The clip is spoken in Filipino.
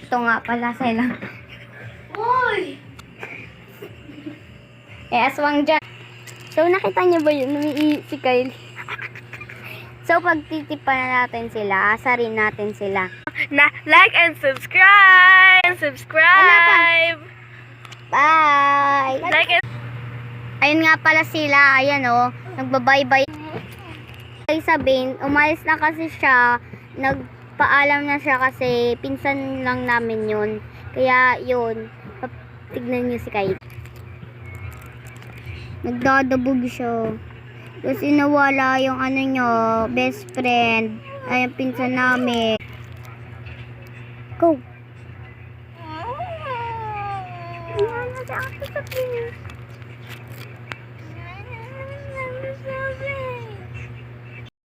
Ito nga pala sila. Uy! Aswang dyan. So, nakita niyo ba yun? Si Kyle. So, pag titipan na natin sila, asarin natin sila. Like and subscribe! And subscribe! Bye! Like and... Ayun nga pala sila. Ayan o. Nagbabay-bye. Kay Sabine, umalis na kasi siya. Nagpaalam na siya kasi pinsan lang namin yun. Kaya yun. Tignan niyo si Kyle. Nagdadabog siya. Kasi nawala yung ano nyo, best friend. Ay, yung pinsan namin. Go! Ano sa akin sa